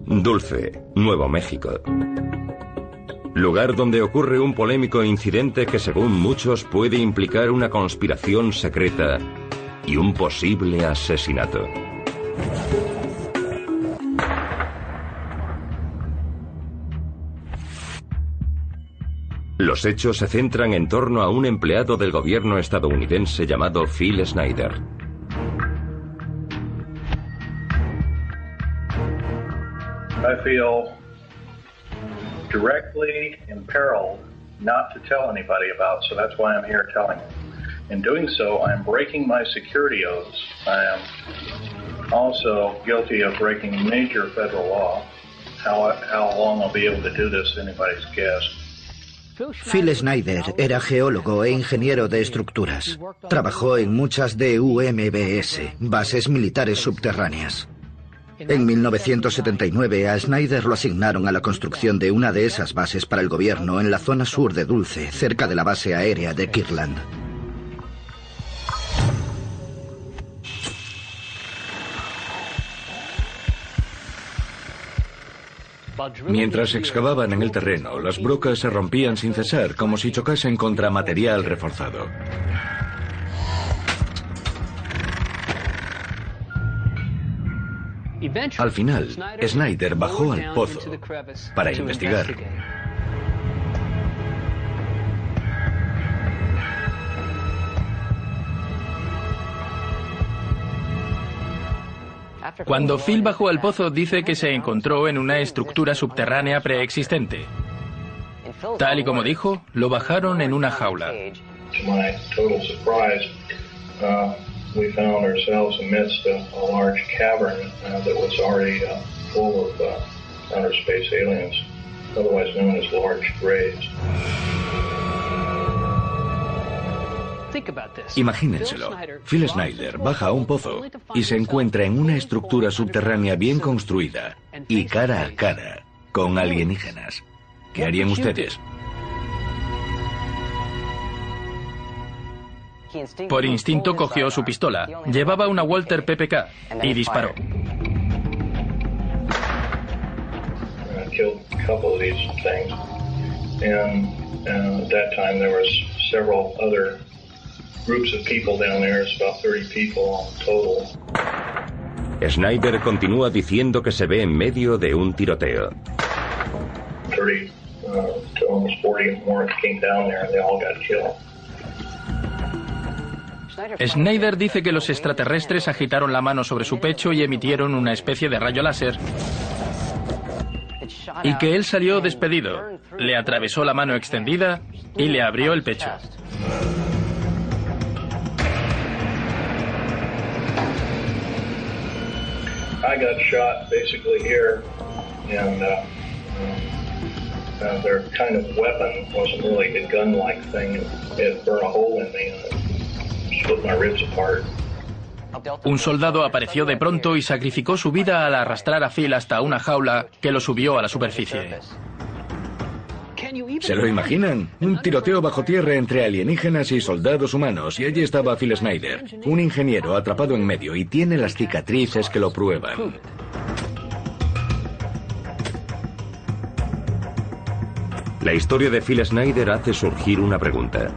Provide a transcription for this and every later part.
Dulce, Nuevo México. Lugar donde ocurre un polémico incidente que según muchos puede implicar una conspiración secreta y un posible asesinato. Los hechos se centran en torno a un empleado del gobierno estadounidense llamado Phil Schneider. I feel directly imperiled not to tell anybody about, so that's why I'm here telling you. In doing so, I am breaking my security oaths. I am also guilty of breaking major federal law. How long I'll be able to do this, anybody's guess. Phil Schneider era geólogo e ingeniero de estructuras. Trabajó en muchas DUMBS, bases militares subterráneas. En 1979 a Schneider lo asignaron a la construcción de una de esas bases para el gobierno en la zona sur de Dulce, cerca de la base aérea de Kirtland. Mientras excavaban en el terreno, las brocas se rompían sin cesar, como si chocasen contra material reforzado. Al final, Schneider bajó al pozo para investigar. Cuando Phil bajó al pozo, dice que se encontró en una estructura subterránea preexistente. Tal y como dijo, lo bajaron en una jaula. We found ourselves amidst a large cavern that was already full of outer space aliens, otherwise known as large graves. Imagínenselo. Phil Schneider baja a un pozo y se encuentra en una estructura subterránea bien construida y cara a cara con alienígenas. ¿Qué harían ustedes? Por instinto cogió su pistola. Llevaba una Walter PPK y disparó. Schneider continúa diciendo que se ve en medio de un tiroteo. 30 to almost 40 more came down there and they all got killed. Schneider dice que los extraterrestres agitaron la mano sobre su pecho y emitieron una especie de rayo láser, y que él salió despedido, le atravesó la mano extendida y le abrió el pecho. I got shot basically here, and their kind of weapon wasn't really a gun-like thing. It burned a hole in me and split my ribs apart. Un soldado apareció de pronto y sacrificó su vida al arrastrar a Phil hasta una jaula que lo subió a la superficie. ¿Se lo imaginan? Un tiroteo bajo tierra entre alienígenas y soldados humanos, y allí estaba Phil Schneider, un ingeniero atrapado en medio, y tiene las cicatrices que lo prueban. La historia de Phil Schneider hace surgir una pregunta.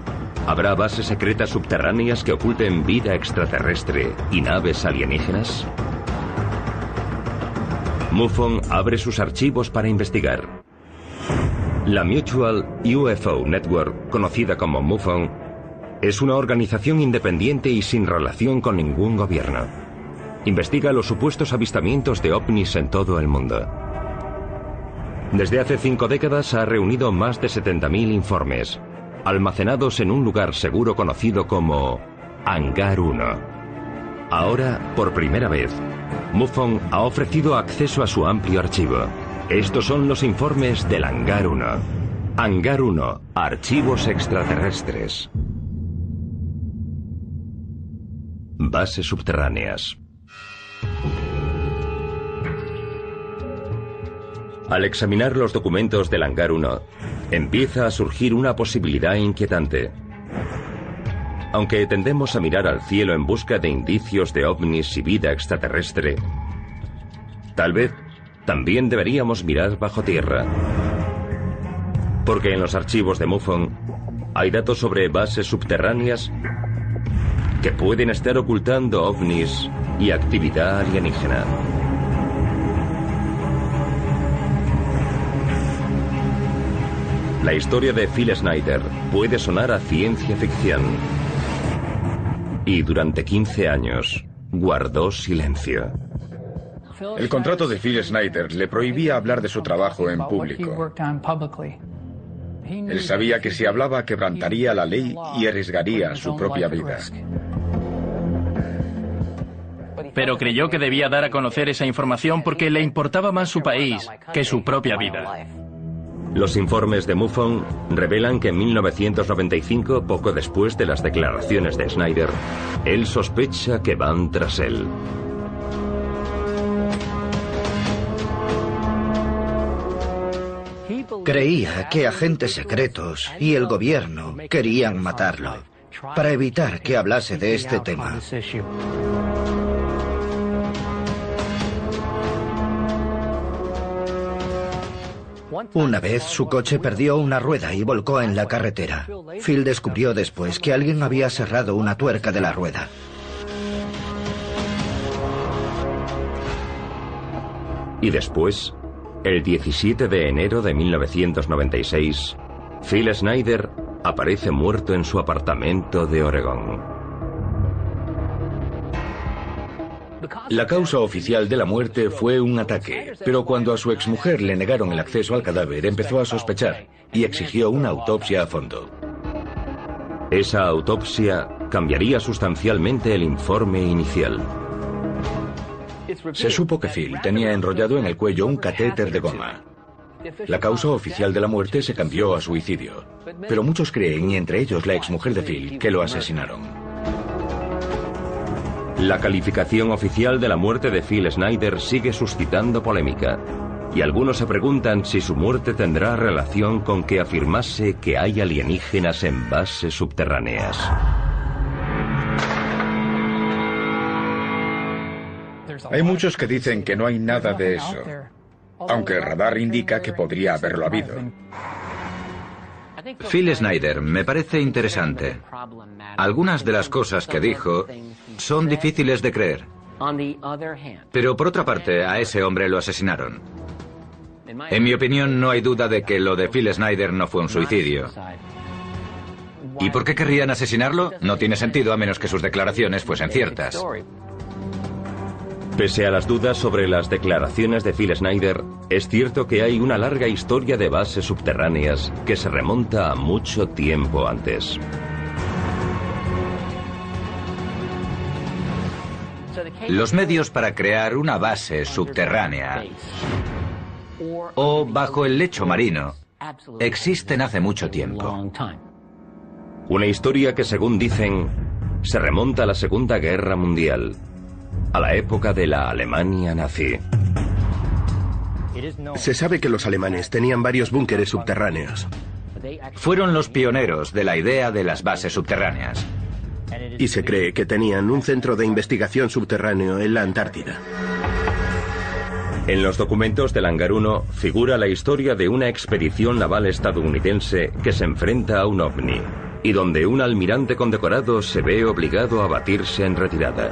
¿Habrá bases secretas subterráneas que oculten vida extraterrestre y naves alienígenas? MUFON abre sus archivos para investigar. La Mutual UFO Network, conocida como MUFON, es una organización independiente y sin relación con ningún gobierno. Investiga los supuestos avistamientos de ovnis en todo el mundo. Desde hace 5 décadas ha reunido más de 70.000 informes, almacenados en un lugar seguro conocido como Hangar 1. Ahora, por primera vez, MUFON ha ofrecido acceso a su amplio archivo. Estos son los informes del Hangar 1. Hangar 1, archivos extraterrestres. Bases subterráneas. Al examinar los documentos del Hangar 1, empieza a surgir una posibilidad inquietante. Aunque tendemos a mirar al cielo en busca de indicios de ovnis y vida extraterrestre, tal vez también deberíamos mirar bajo tierra. Porque en los archivos de MUFON hay datos sobre bases subterráneas que pueden estar ocultando ovnis y actividad alienígena. La historia de Phil Schneider puede sonar a ciencia ficción. Y durante 15 años guardó silencio. El contrato de Phil Schneider le prohibía hablar de su trabajo en público. Él sabía que si hablaba quebrantaría la ley y arriesgaría su propia vida. Pero creyó que debía dar a conocer esa información porque le importaba más su país que su propia vida. Los informes de MUFON revelan que en 1995, poco después de las declaraciones de Schneider, él sospecha que van tras él. Creía que agentes secretos y el gobierno querían matarlo para evitar que hablase de este tema. Una vez su coche perdió una rueda y volcó en la carretera. Phil descubrió después que alguien había cerrado una tuerca de la rueda. Y después, el 17 de enero de 1996, Phil Schneider aparece muerto en su apartamento de Oregón. La causa oficial de la muerte fue un ataque, pero cuando a su exmujer le negaron el acceso al cadáver, empezó a sospechar y exigió una autopsia a fondo. Esa autopsia cambiaría sustancialmente el informe inicial. Se supo que Phil tenía enrollado en el cuello un catéter de goma. La causa oficial de la muerte se cambió a suicidio, pero muchos creen, y entre ellos la exmujer de Phil, que lo asesinaron. La calificación oficial de la muerte de Phil Schneider sigue suscitando polémica, y algunos se preguntan si su muerte tendrá relación con que afirmase que hay alienígenas en bases subterráneas. Hay muchos que dicen que no hay nada de eso, aunque el radar indica que podría haberlo habido. Phil Schneider me parece interesante. Algunas de las cosas que dijo son difíciles de creer. Pero por otra parte, a ese hombre lo asesinaron. En mi opinión, no hay duda de que lo de Phil Schneider no fue un suicidio. ¿Y por qué querrían asesinarlo? No tiene sentido a menos que sus declaraciones fuesen ciertas. Pese a las dudas sobre las declaraciones de Phil Schneider, es cierto que hay una larga historia de bases subterráneas que se remonta a mucho tiempo antes. Los medios para crear una base subterránea o bajo el lecho marino existen hace mucho tiempo. Una historia que, según dicen, se remonta a la Segunda Guerra Mundial, a la época de la Alemania nazi. Se sabe que los alemanes tenían varios búnkeres subterráneos. Fueron los pioneros de la idea de las bases subterráneas. Y se cree que tenían un centro de investigación subterráneo en la Antártida. En los documentos del Hangar 1 figura la historia de una expedición naval estadounidense que se enfrenta a un ovni, y donde un almirante condecorado se ve obligado a batirse en retirada.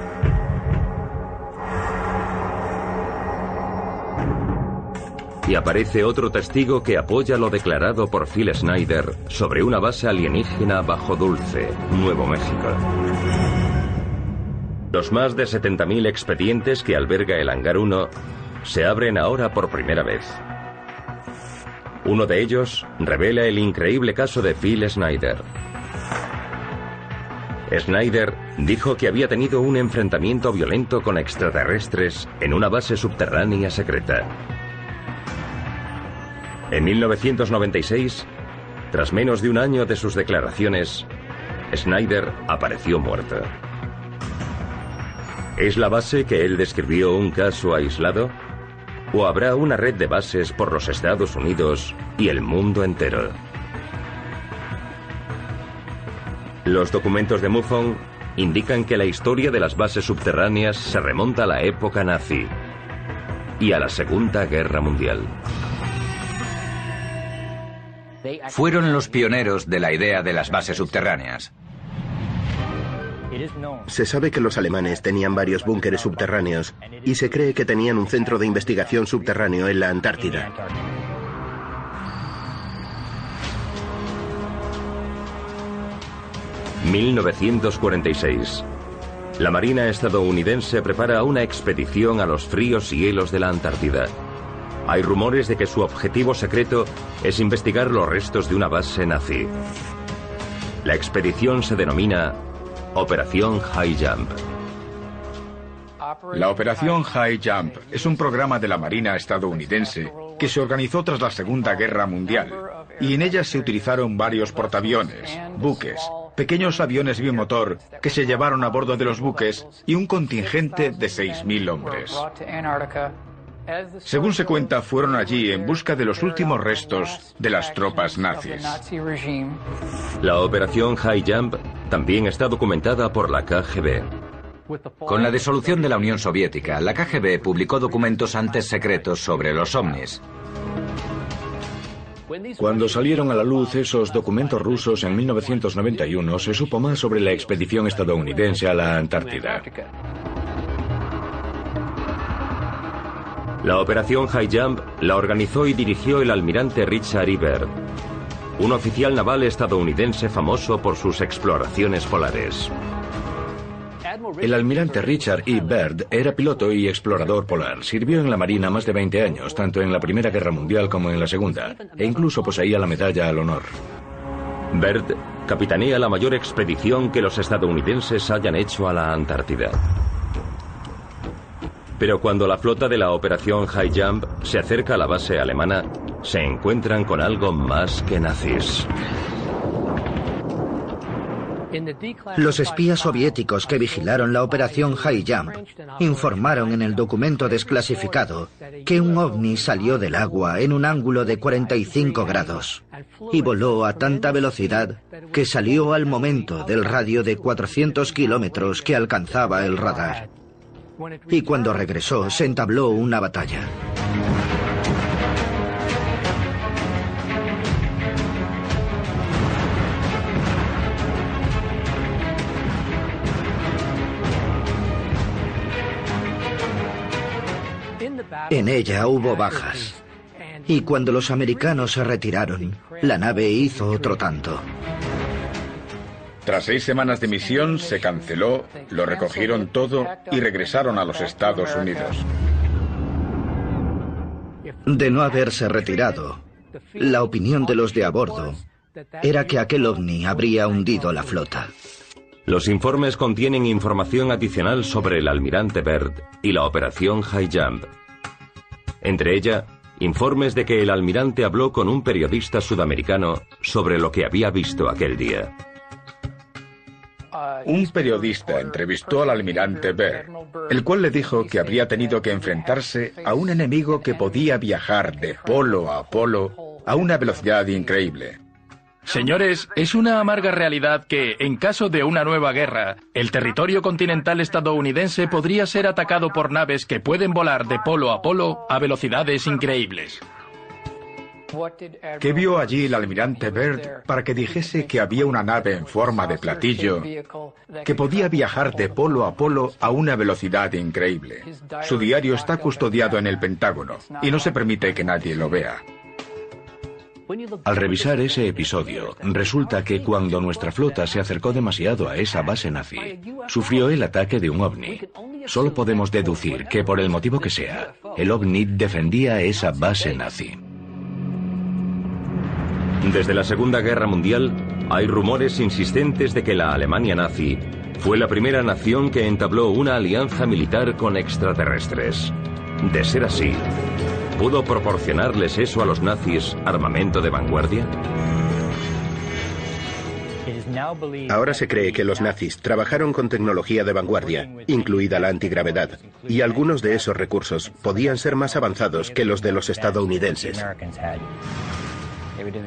Y aparece otro testigo que apoya lo declarado por Phil Schneider sobre una base alienígena bajo Dulce, Nuevo México. Los más de 70.000 expedientes que alberga el Hangar 1 se abren ahora por primera vez. Uno de ellos revela el increíble caso de Phil Schneider. Schneider dijo que había tenido un enfrentamiento violento con extraterrestres en una base subterránea secreta. En 1996, tras menos de un año de sus declaraciones, Schneider apareció muerto. ¿Es la base que él describió un caso aislado? ¿O habrá una red de bases por los Estados Unidos y el mundo entero? Los documentos de MUFON indican que la historia de las bases subterráneas se remonta a la época nazi. y a la Segunda Guerra Mundial. Fueron los pioneros de la idea de las bases subterráneas. Se sabe que los alemanes tenían varios búnkeres subterráneos y se cree que tenían un centro de investigación subterráneo en la Antártida. ...1946... La Marina estadounidense prepara una expedición a los fríos hielos de la Antártida. Hay rumores de que su objetivo secreto es investigar los restos de una base nazi. La expedición se denomina Operación High Jump. La Operación High Jump es un programa de la Marina estadounidense que se organizó tras la Segunda Guerra Mundial, y en ella se utilizaron varios portaaviones, buques, pequeños aviones bimotor que se llevaron a bordo de los buques y un contingente de 6.000 hombres. Según se cuenta, fueron allí en busca de los últimos restos de las tropas nazis. La Operación High Jump también está documentada por la KGB. Con la disolución de la Unión Soviética, la KGB publicó documentos antes secretos sobre los ovnis. Cuando salieron a la luz esos documentos rusos en 1991, se supo más sobre la expedición estadounidense a la Antártida. La Operación High Jump la organizó y dirigió el almirante Richard E. Byrd, un oficial naval estadounidense famoso por sus exploraciones polares. El almirante Richard E. Byrd era piloto y explorador polar. Sirvió en la Marina más de 20 años, tanto en la Primera Guerra Mundial como en la Segunda, e incluso poseía la medalla al honor. Byrd capitanea la mayor expedición que los estadounidenses hayan hecho a la Antártida. Pero cuando la flota de la Operación High Jump se acerca a la base alemana, se encuentran con algo más que nazis. Los espías soviéticos que vigilaron la Operación High Jump informaron en el documento desclasificado que un ovni salió del agua en un ángulo de 45 grados y voló a tanta velocidad que salió al momento del radio de 400 kilómetros que alcanzaba el radar. Y cuando regresó se entabló una batalla. En ella hubo bajas. Y cuando los americanos se retiraron, la nave hizo otro tanto. Tras 6 semanas de misión, se canceló, lo recogieron todo y regresaron a los Estados Unidos. De no haberse retirado, la opinión de los de a bordo era que aquel ovni habría hundido la flota. Los informes contienen información adicional sobre el almirante Byrd y la Operación High Jump. Entre ella, informes de que el almirante habló con un periodista sudamericano sobre lo que había visto aquel día. Un periodista entrevistó al almirante Byrd, el cual le dijo que habría tenido que enfrentarse a un enemigo que podía viajar de polo a polo a una velocidad increíble. Señores, es una amarga realidad que, en caso de una nueva guerra, el territorio continental estadounidense podría ser atacado por naves que pueden volar de polo a velocidades increíbles. ¿Qué vio allí el almirante Byrd para que dijese que había una nave en forma de platillo que podía viajar de polo a una velocidad increíble? Su diario está custodiado en el Pentágono y no se permite que nadie lo vea. Al revisar ese episodio, resulta que cuando nuestra flota se acercó demasiado a esa base nazi, sufrió el ataque de un ovni. Solo podemos deducir que, por el motivo que sea, el ovni defendía esa base nazi. Desde la Segunda Guerra Mundial, hay rumores insistentes de que la Alemania nazi fue la primera nación que entabló una alianza militar con extraterrestres. De ser así, ¿pudo proporcionarles eso a los nazis armamento de vanguardia? Ahora se cree que los nazis trabajaron con tecnología de vanguardia, incluida la antigravedad, y algunos de esos recursos podían ser más avanzados que los de los estadounidenses.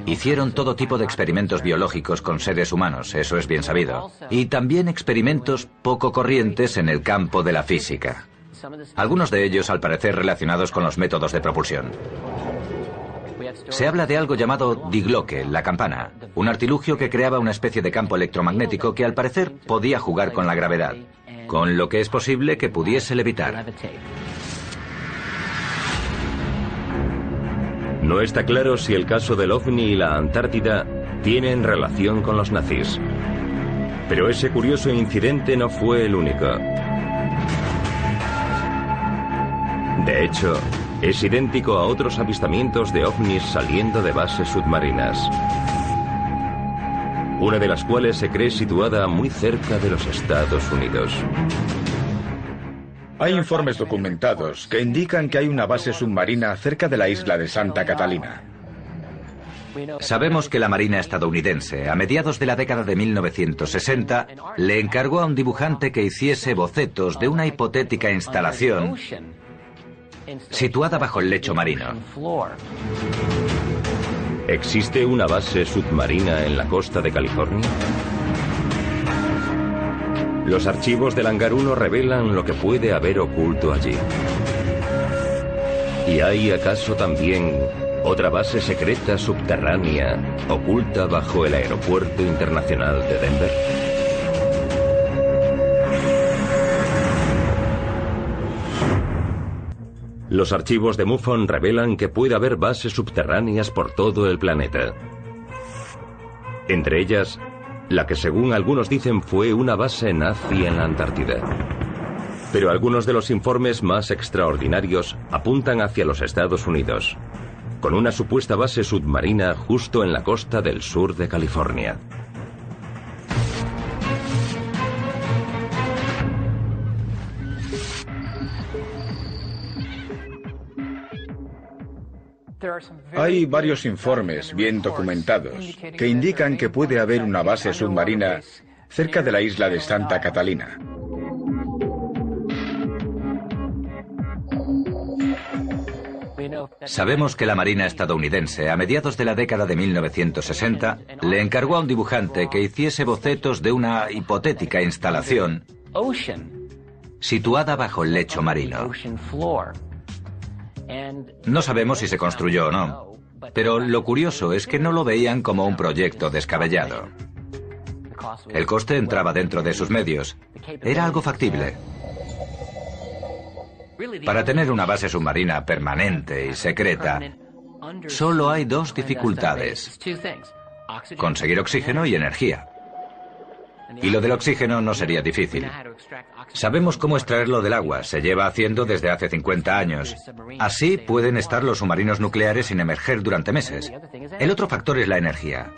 Hicieron todo tipo de experimentos biológicos con seres humanos, eso es bien sabido. Y también experimentos poco corrientes en el campo de la física. algunos de ellos al parecer relacionados con los métodos de propulsión. Se habla de algo llamado Die Glocke, la campana, un artilugio que creaba una especie de campo electromagnético que al parecer podía jugar con la gravedad, con lo que es posible que pudiese levitar. No está claro si el caso del OVNI y la Antártida tienen relación con los nazis. Pero ese curioso incidente no fue el único. De hecho, es idéntico a otros avistamientos de ovnis saliendo de bases submarinas, una de las cuales se cree situada muy cerca de los Estados Unidos. Hay informes documentados que indican que hay una base submarina cerca de la isla de Santa Catalina. Sabemos que la Marina estadounidense, a mediados de la década de 1960, le encargó a un dibujante que hiciese bocetos de una hipotética instalación situada bajo el lecho marino. ¿Existe una base submarina en la costa de California? Los archivos del Hangar 1 revelan lo que puede haber oculto allí. ¿Y hay acaso también otra base secreta subterránea oculta bajo el Aeropuerto Internacional de Denver? Los archivos de MUFON revelan que puede haber bases subterráneas por todo el planeta. Entre ellas, la que según algunos dicen fue una base nazi en la Antártida. Pero algunos de los informes más extraordinarios apuntan hacia los Estados Unidos, con una supuesta base submarina justo en la costa del sur de California. Hay varios informes bien documentados que indican que puede haber una base submarina cerca de la isla de Santa Catalina. Sabemos que la Marina estadounidense, a mediados de la década de 1960, le encargó a un dibujante que hiciese bocetos de una hipotética instalación situada bajo el lecho marino. No sabemos si se construyó o no, pero lo curioso es que no lo veían como un proyecto descabellado. El coste entraba dentro de sus medios. Era algo factible. Para tener una base submarina permanente y secreta, solo hay dos dificultades: conseguir oxígeno y energía. Y lo del oxígeno no sería difícil. Sabemos cómo extraerlo del agua, se lleva haciendo desde hace 50 años. Así pueden estar los submarinos nucleares sin emerger durante meses. El otro factor es la energía.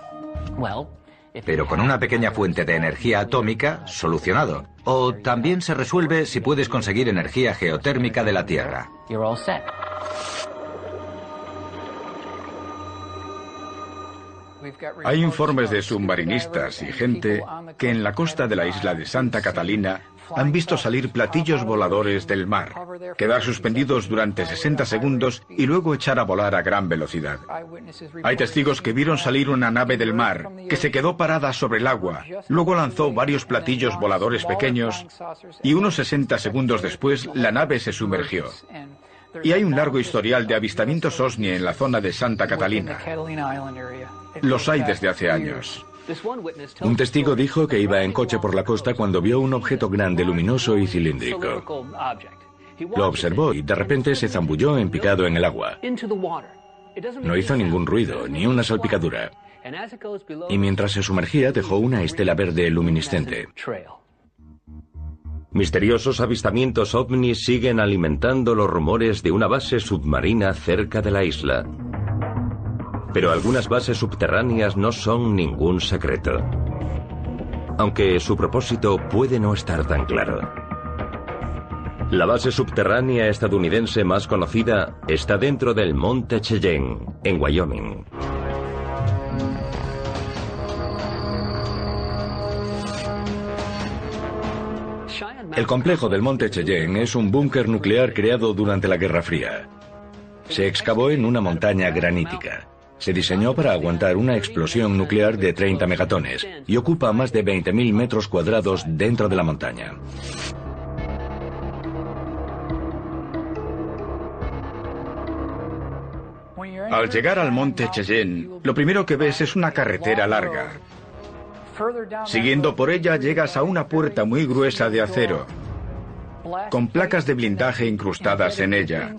Pero con una pequeña fuente de energía atómica, solucionado. O también se resuelve si puedes conseguir energía geotérmica de la Tierra. Hay informes de submarinistas y gente que en la costa de la isla de Santa Catalina han visto salir platillos voladores del mar, quedar suspendidos durante 60 segundos y luego echar a volar a gran velocidad. Hay testigos que vieron salir una nave del mar que se quedó parada sobre el agua, luego lanzó varios platillos voladores pequeños y unos 60 segundos después la nave se sumergió. Y hay un largo historial de avistamientos OVNI en la zona de Santa Catalina. Los hay desde hace años. Un testigo dijo que iba en coche por la costa cuando vio un objeto grande, luminoso y cilíndrico. Lo observó y de repente se zambulló en picado en el agua. No hizo ningún ruido, ni una salpicadura. Y mientras se sumergía dejó una estela verde luminiscente. Misteriosos avistamientos ovnis siguen alimentando los rumores de una base submarina cerca de la isla. Pero algunas bases subterráneas no son ningún secreto, aunque su propósito puede no estar tan claro. La base subterránea estadounidense más conocida está dentro del Monte Cheyenne, en Wyoming. El complejo del Monte Cheyenne es un búnker nuclear creado durante la Guerra Fría. Se excavó en una montaña granítica. Se diseñó para aguantar una explosión nuclear de 30 megatones y ocupa más de 20.000 metros cuadrados dentro de la montaña. Al llegar al monte Cheyenne, lo primero que ves es una carretera larga. Siguiendo por ella llegas a una puerta muy gruesa de acero, con placas de blindaje incrustadas en ella,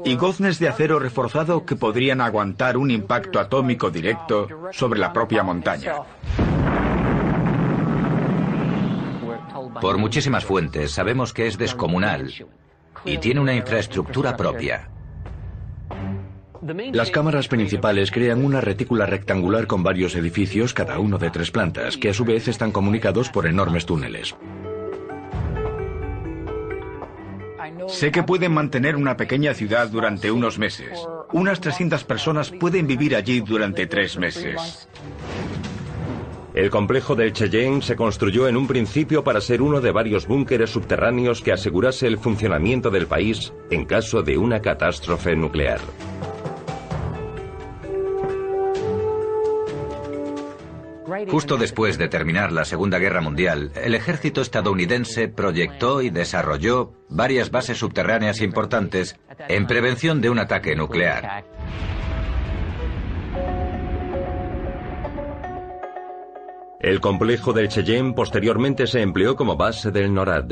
y goznes de acero reforzado que podrían aguantar un impacto atómico directo sobre la propia montaña. Por muchísimas fuentes sabemos que es descomunal y tiene una infraestructura propia. Las cámaras principales crean una retícula rectangular con varios edificios, cada uno de 3 plantas, que a su vez están comunicados por enormes túneles. Sé que pueden mantener una pequeña ciudad durante unos meses. Unas 300 personas pueden vivir allí durante 3 meses. El complejo del Cheyenne se construyó en un principio para ser uno de varios búnkeres subterráneos que asegurase el funcionamiento del país en caso de una catástrofe nuclear. Justo después de terminar la Segunda Guerra Mundial, el ejército estadounidense proyectó y desarrolló varias bases subterráneas importantes en prevención de un ataque nuclear. El complejo del Cheyenne posteriormente se empleó como base del NORAD,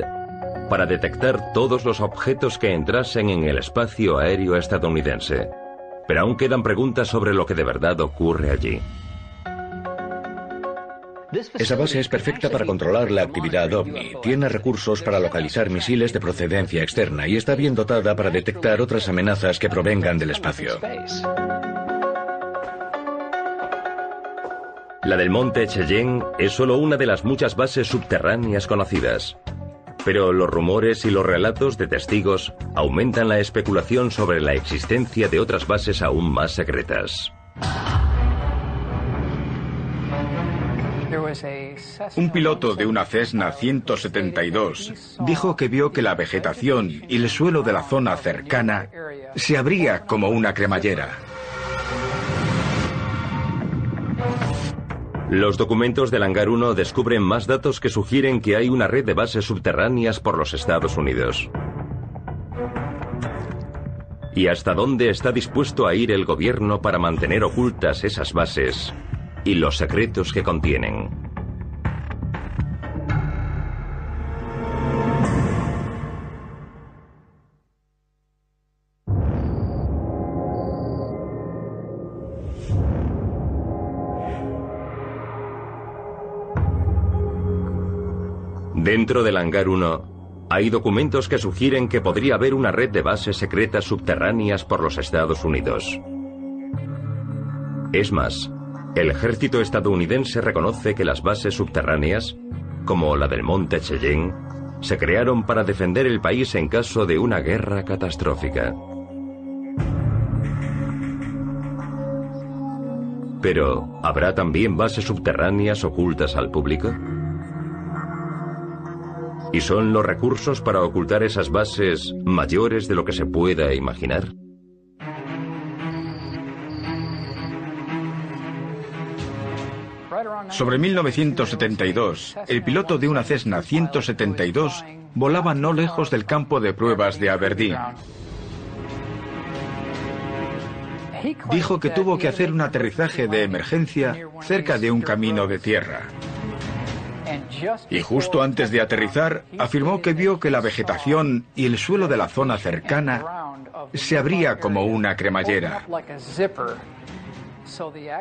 para detectar todos los objetos que entrasen en el espacio aéreo estadounidense. Pero aún quedan preguntas sobre lo que de verdad ocurre allí. Esa base es perfecta para controlar la actividad OVNI. Tiene recursos para localizar misiles de procedencia externa y está bien dotada para detectar otras amenazas que provengan del espacio. La del monte Cheyenne es solo una de las muchas bases subterráneas conocidas. Pero los rumores y los relatos de testigos aumentan la especulación sobre la existencia de otras bases aún más secretas. Un piloto de una Cessna 172 dijo que vio que la vegetación y el suelo de la zona cercana se abría como una cremallera. Los documentos del Hangar 1 descubren más datos que sugieren que hay una red de bases subterráneas por los Estados Unidos. ¿Y hasta dónde está dispuesto a ir el gobierno para mantener ocultas esas bases y los secretos que contienen? Dentro del Hangar 1 hay documentos que sugieren que podría haber una red de bases secretas subterráneas por los Estados Unidos. Es más, el ejército estadounidense reconoce que las bases subterráneas, como la del monte Cheyenne, se crearon para defender el país en caso de una guerra catastrófica. Pero, ¿habrá también bases subterráneas ocultas al público? ¿Y son los recursos para ocultar esas bases mayores de lo que se pueda imaginar? Sobre 1972, el piloto de una Cessna 172 volaba no lejos del campo de pruebas de Aberdeen. Dijo que tuvo que hacer un aterrizaje de emergencia cerca de un camino de tierra. Y justo antes de aterrizar, afirmó que vio que la vegetación y el suelo de la zona cercana se abría como una cremallera.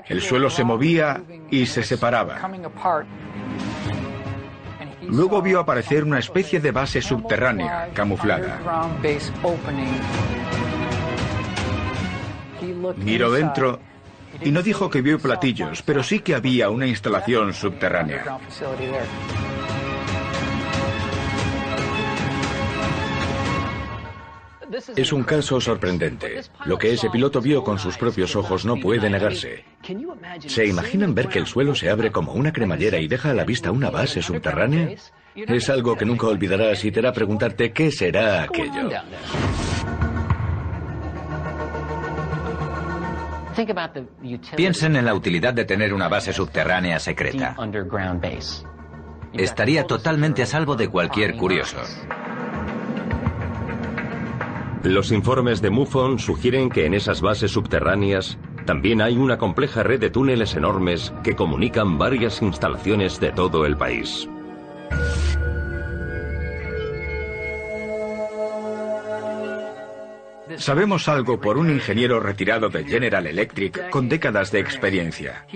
El suelo se movía y se separaba. Luego vio aparecer una especie de base subterránea, camuflada. Miró dentro y no dijo que vio platillos, pero sí que había una instalación subterránea. Es un caso sorprendente. Lo que ese piloto vio con sus propios ojos no puede negarse. ¿Se imaginan ver que el suelo se abre como una cremallera y deja a la vista una base subterránea? Es algo que nunca olvidarás y te hará preguntarte qué será aquello. Piensen en la utilidad de tener una base subterránea secreta. Estaría totalmente a salvo de cualquier curioso. Los informes de MUFON sugieren que en esas bases subterráneas también hay una compleja red de túneles enormes que comunican varias instalaciones de todo el país. Sabemos algo por un ingeniero retirado de General Electric con décadas de experiencia.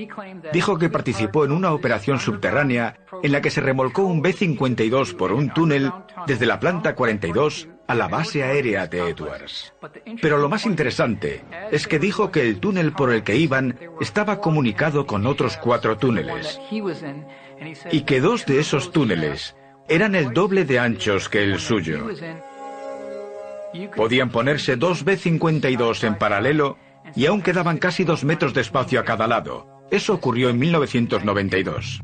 Dijo que participó en una operación subterránea en la que se remolcó un B-52 por un túnel desde la planta 42 a la base aérea de Edwards. Pero lo más interesante es que dijo que el túnel por el que iban estaba comunicado con otros 4 túneles y que 2 de esos túneles eran el doble de anchos que el suyo. Podían ponerse 2 B-52 en paralelo y aún quedaban casi 2 metros de espacio a cada lado. Eso ocurrió en 1992.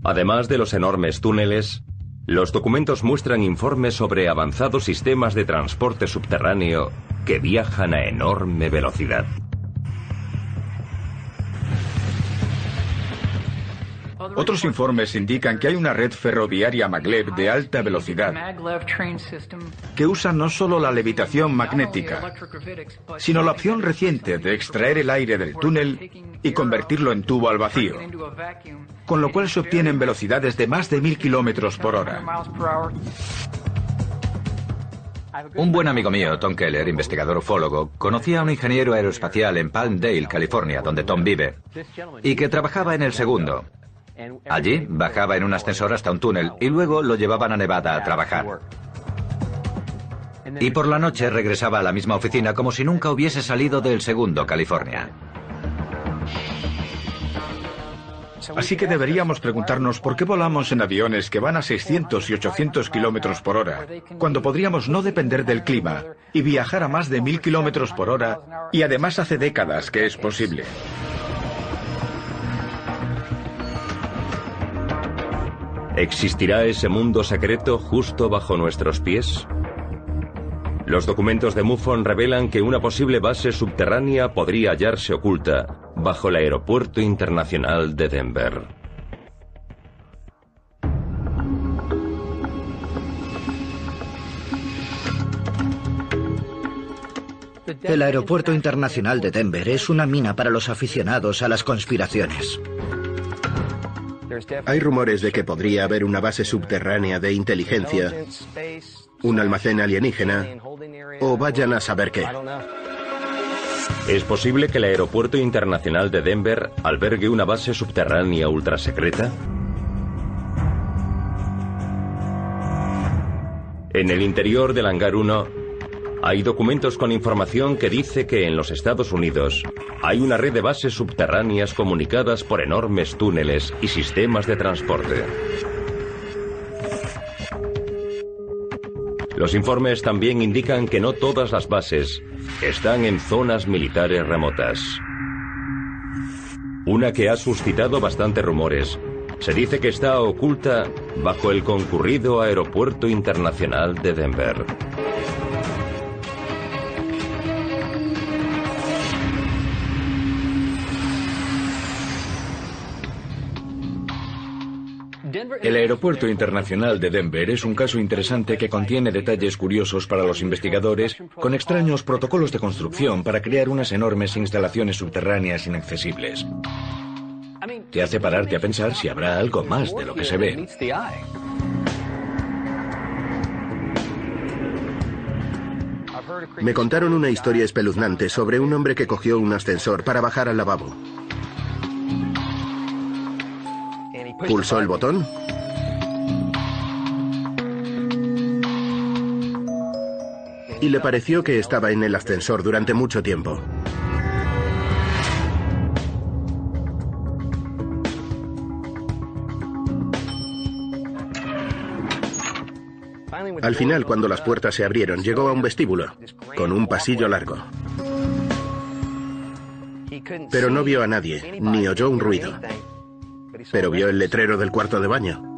Además de los enormes túneles, los documentos muestran informes sobre avanzados sistemas de transporte subterráneo que viajan a enorme velocidad. Otros informes indican que hay una red ferroviaria maglev de alta velocidad que usa no solo la levitación magnética, sino la opción reciente de extraer el aire del túnel y convertirlo en tubo al vacío, con lo cual se obtienen velocidades de más de 1000 kilómetros por hora. Un buen amigo mío, Tom Keller, investigador ufólogo, conocía a un ingeniero aeroespacial en Palmdale, California, donde Tom vive, y que trabajaba en el segundo. Allí bajaba en un ascensor hasta un túnel y luego lo llevaban a Nevada a trabajar. Y por la noche regresaba a la misma oficina como si nunca hubiese salido del segundo, California. Así que deberíamos preguntarnos por qué volamos en aviones que van a 600 y 800 kilómetros por hora, cuando podríamos no depender del clima y viajar a más de 1000 kilómetros por hora, y además hace décadas que es posible. ¿Existirá ese mundo secreto justo bajo nuestros pies? Los documentos de MUFON revelan que una posible base subterránea podría hallarse oculta bajo el Aeropuerto Internacional de Denver. El Aeropuerto Internacional de Denver es una mina para los aficionados a las conspiraciones. Hay rumores de que podría haber una base subterránea de inteligencia, un almacén alienígena, o vayan a saber qué. ¿Es posible que el Aeropuerto Internacional de Denver albergue una base subterránea ultrasecreta? En el interior del Hangar 1 hay documentos con información que dice que en los Estados Unidos hay una red de bases subterráneas comunicadas por enormes túneles y sistemas de transporte. Los informes también indican que no todas las bases están en zonas militares remotas. Una que ha suscitado bastantes rumores se dice que está oculta bajo el concurrido Aeropuerto Internacional de Denver. El Aeropuerto Internacional de Denver es un caso interesante que contiene detalles curiosos para los investigadores, con extraños protocolos de construcción para crear unas enormes instalaciones subterráneas inaccesibles. Te hace pararte a pensar si habrá algo más de lo que se ve. Me contaron una historia espeluznante sobre un hombre que cogió un ascensor para bajar al lavabo. Pulsó el botón y le pareció que estaba en el ascensor durante mucho tiempo. Al final, cuando las puertas se abrieron, llegó a un vestíbulo, con un pasillo largo. Pero no vio a nadie, ni oyó un ruido. Pero vio el letrero del cuarto de baño.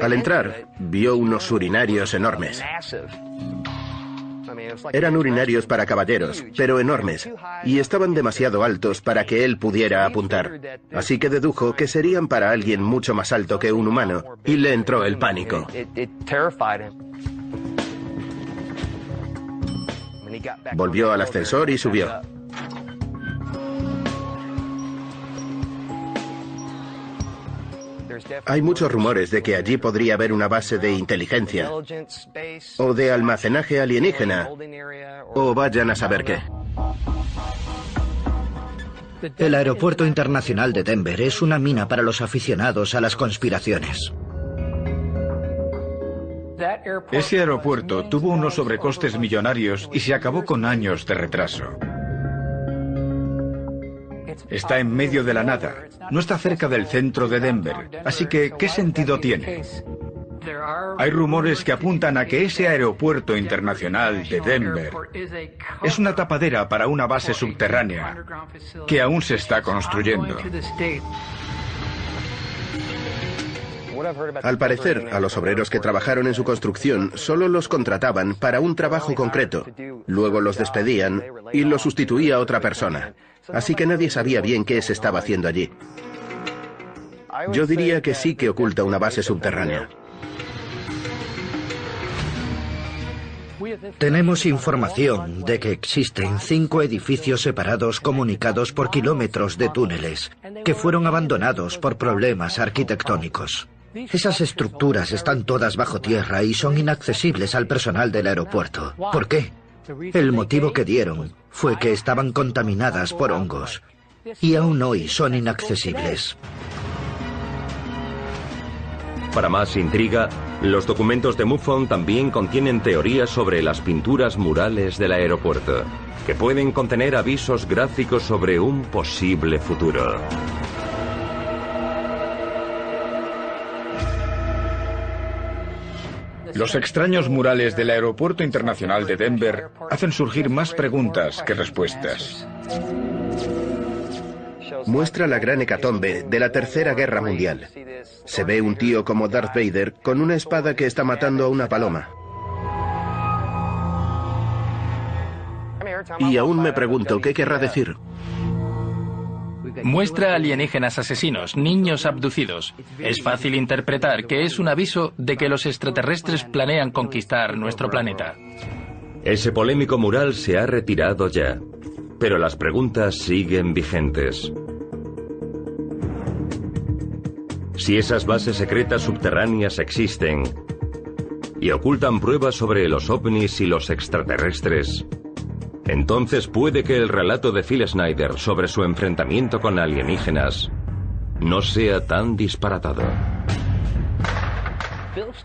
Al entrar, vio unos urinarios enormes. Eran urinarios para caballeros, pero enormes, y estaban demasiado altos para que él pudiera apuntar. Así que dedujo que serían para alguien mucho más alto que un humano, y le entró el pánico. Volvió al ascensor y subió. Hay muchos rumores de que allí podría haber una base de inteligencia, o de almacenaje alienígena, o vayan a saber qué. El Aeropuerto Internacional de Denver es una mina para los aficionados a las conspiraciones. Ese aeropuerto tuvo unos sobrecostes millonarios y se acabó con años de retraso. Está en medio de la nada, no está cerca del centro de Denver, así que ¿qué sentido tiene? Hay rumores que apuntan a que ese aeropuerto internacional de Denver es una tapadera para una base subterránea que aún se está construyendo. Al parecer, a los obreros que trabajaron en su construcción solo los contrataban para un trabajo concreto. Luego los despedían y los sustituía otra persona. Así que nadie sabía bien qué se estaba haciendo allí. Yo diría que sí que oculta una base subterránea. Tenemos información de que existen 5 edificios separados comunicados por kilómetros de túneles que fueron abandonados por problemas arquitectónicos. Esas estructuras están todas bajo tierra y son inaccesibles al personal del aeropuerto. ¿Por qué? El motivo que dieron fue que estaban contaminadas por hongos y aún hoy son inaccesibles. Para más intriga, los documentos de MUFON también contienen teorías sobre las pinturas murales del aeropuerto, que pueden contener avisos gráficos sobre un posible futuro. Los extraños murales del Aeropuerto Internacional de Denver hacen surgir más preguntas que respuestas. Muestra la gran hecatombe de la Tercera Guerra Mundial. Se ve un tío como Darth Vader con una espada que está matando a una paloma. Y aún me pregunto qué querrá decir. Muestra alienígenas asesinos, niños abducidos. Es fácil interpretar que es un aviso de que los extraterrestres planean conquistar nuestro planeta. Ese polémico mural se ha retirado ya, pero las preguntas siguen vigentes. Si esas bases secretas subterráneas existen y ocultan pruebas sobre los ovnis y los extraterrestres, entonces puede que el relato de Phil Schneider sobre su enfrentamiento con alienígenas no sea tan disparatado.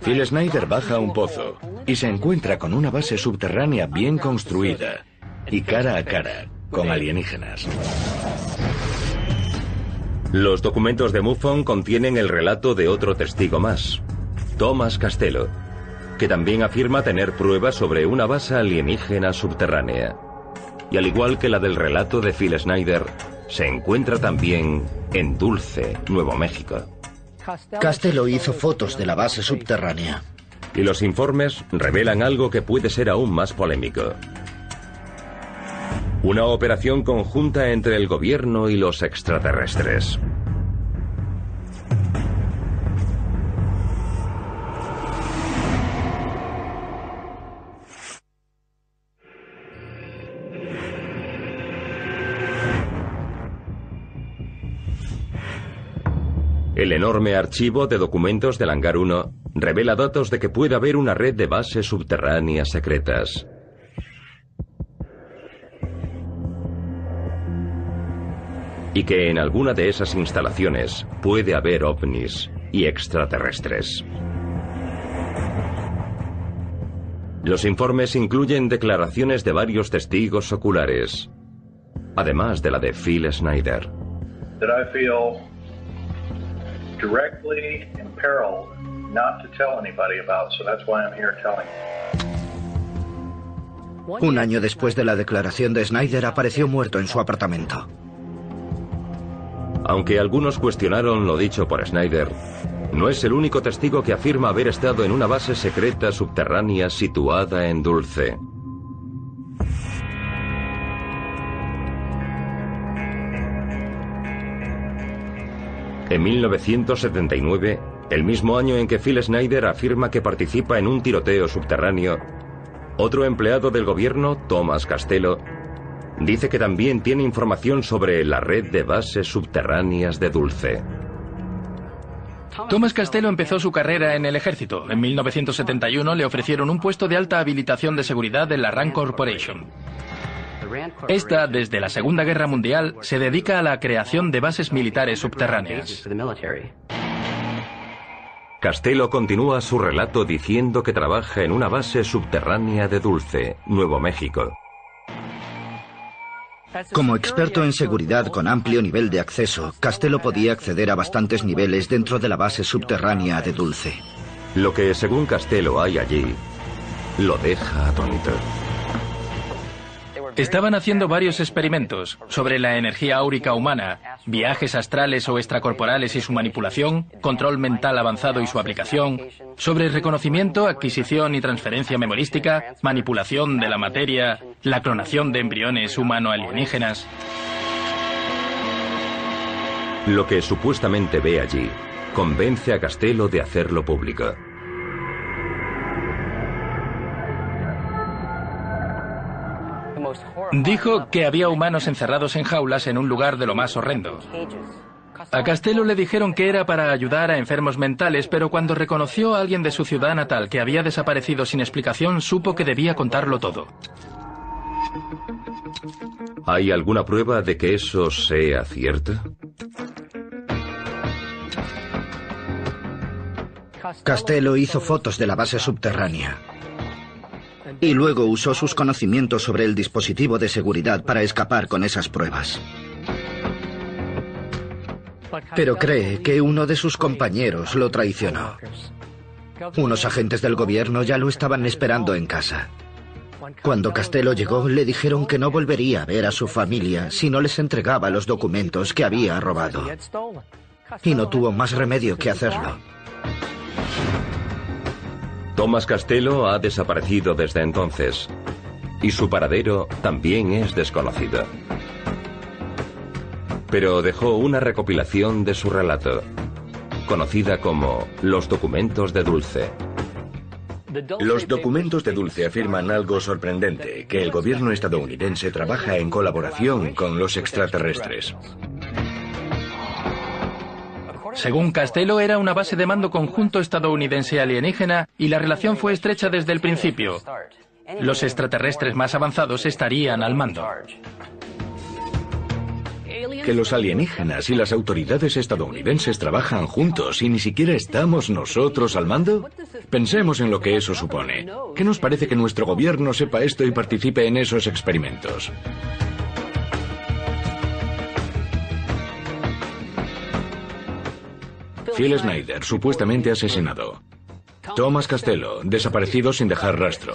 Phil Schneider baja a un pozo y se encuentra con una base subterránea bien construida y cara a cara con alienígenas. Los documentos de MUFON contienen el relato de otro testigo más, Thomas Castello, que también afirma tener pruebas sobre una base alienígena subterránea. Y al igual que la del relato de Phil Schneider, se encuentra también en Dulce, Nuevo México. Castello hizo fotos de la base subterránea. Y los informes revelan algo que puede ser aún más polémico. Una operación conjunta entre el gobierno y los extraterrestres. El enorme archivo de documentos del Hangar 1 revela datos de que puede haber una red de bases subterráneas secretas. Y que en alguna de esas instalaciones puede haber ovnis y extraterrestres. Los informes incluyen declaraciones de varios testigos oculares, además de la de Phil Schneider. Directly imperiled not to tell anybody about, so that's why I'm here telling you. Un año después de la declaración de Schneider, apareció muerto en su apartamento. Aunque algunos cuestionaron lo dicho por Schneider, no es el único testigo que afirma haber estado en una base secreta subterránea situada en Dulce. En 1979, el mismo año en que Phil Schneider afirma que participa en un tiroteo subterráneo, otro empleado del gobierno, Thomas Castello, dice que también tiene información sobre la red de bases subterráneas de Dulce. Thomas Castello empezó su carrera en el ejército. En 1971 le ofrecieron un puesto de alta habilitación de seguridad en la Rand Corporation. Esta, desde la Segunda Guerra Mundial, se dedica a la creación de bases militares subterráneas. Castello continúa su relato diciendo que trabaja en una base subterránea de Dulce, Nuevo México. Como experto en seguridad con amplio nivel de acceso, Castello podía acceder a bastantes niveles dentro de la base subterránea de Dulce. Lo que, según Castello, hay allí, lo deja atónito. Estaban haciendo varios experimentos sobre la energía áurica humana, viajes astrales o extracorporales y su manipulación, control mental avanzado y su aplicación, sobre reconocimiento, adquisición y transferencia memorística, manipulación de la materia, la clonación de embriones humano-alienígenas. Lo que supuestamente ve allí convence a Castello de hacerlo público. Dijo que había humanos encerrados en jaulas en un lugar de lo más horrendo. A Castello le dijeron que era para ayudar a enfermos mentales, pero cuando reconoció a alguien de su ciudad natal que había desaparecido sin explicación, supo que debía contarlo todo. ¿Hay alguna prueba de que eso sea cierto? Castello hizo fotos de la base subterránea y luego usó sus conocimientos sobre el dispositivo de seguridad para escapar con esas pruebas. Pero cree que uno de sus compañeros lo traicionó. Unos agentes del gobierno ya lo estaban esperando en casa. Cuando Castello llegó, le dijeron que no volvería a ver a su familia si no les entregaba los documentos que había robado. Y no tuvo más remedio que hacerlo. Thomas Castello ha desaparecido desde entonces, y su paradero también es desconocido. Pero dejó una recopilación de su relato, conocida como Los documentos de Dulce. Los documentos de Dulce afirman algo sorprendente, que el gobierno estadounidense trabaja en colaboración con los extraterrestres. Según Castello, era una base de mando conjunto estadounidense alienígena y la relación fue estrecha desde el principio. Los extraterrestres más avanzados estarían al mando. Que los alienígenas y las autoridades estadounidenses trabajan juntos y ni siquiera estamos nosotros al mando. Pensemos en lo que eso supone. ¿Qué nos parece que nuestro gobierno sepa esto y participe en esos experimentos? Phil Schneider, supuestamente asesinado. Thomas Castello, desaparecido sin dejar rastro.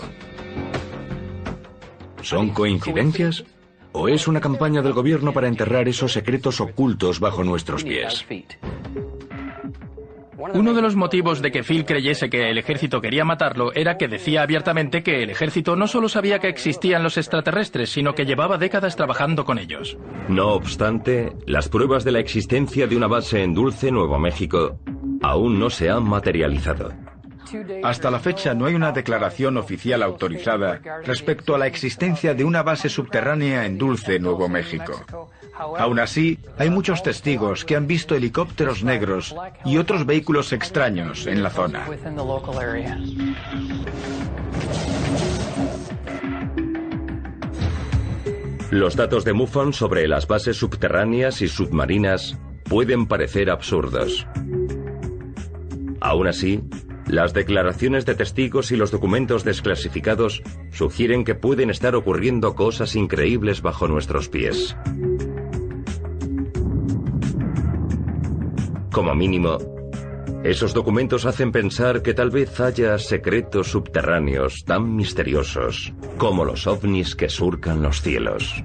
¿Son coincidencias? ¿O es una campaña del gobierno para enterrar esos secretos ocultos bajo nuestros pies? Uno de los motivos de que Phil creyese que el ejército quería matarlo era que decía abiertamente que el ejército no solo sabía que existían los extraterrestres, sino que llevaba décadas trabajando con ellos. No obstante, las pruebas de la existencia de una base en Dulce, Nuevo México, aún no se han materializado. Hasta la fecha no hay una declaración oficial autorizada respecto a la existencia de una base subterránea en Dulce, Nuevo México. Aún así, hay muchos testigos que han visto helicópteros negros y otros vehículos extraños en la zona. Los datos de MUFON sobre las bases subterráneas y submarinas pueden parecer absurdos. Aún así, las declaraciones de testigos y los documentos desclasificados sugieren que pueden estar ocurriendo cosas increíbles bajo nuestros pies. Como mínimo, esos documentos hacen pensar que tal vez haya secretos subterráneos tan misteriosos como los ovnis que surcan los cielos.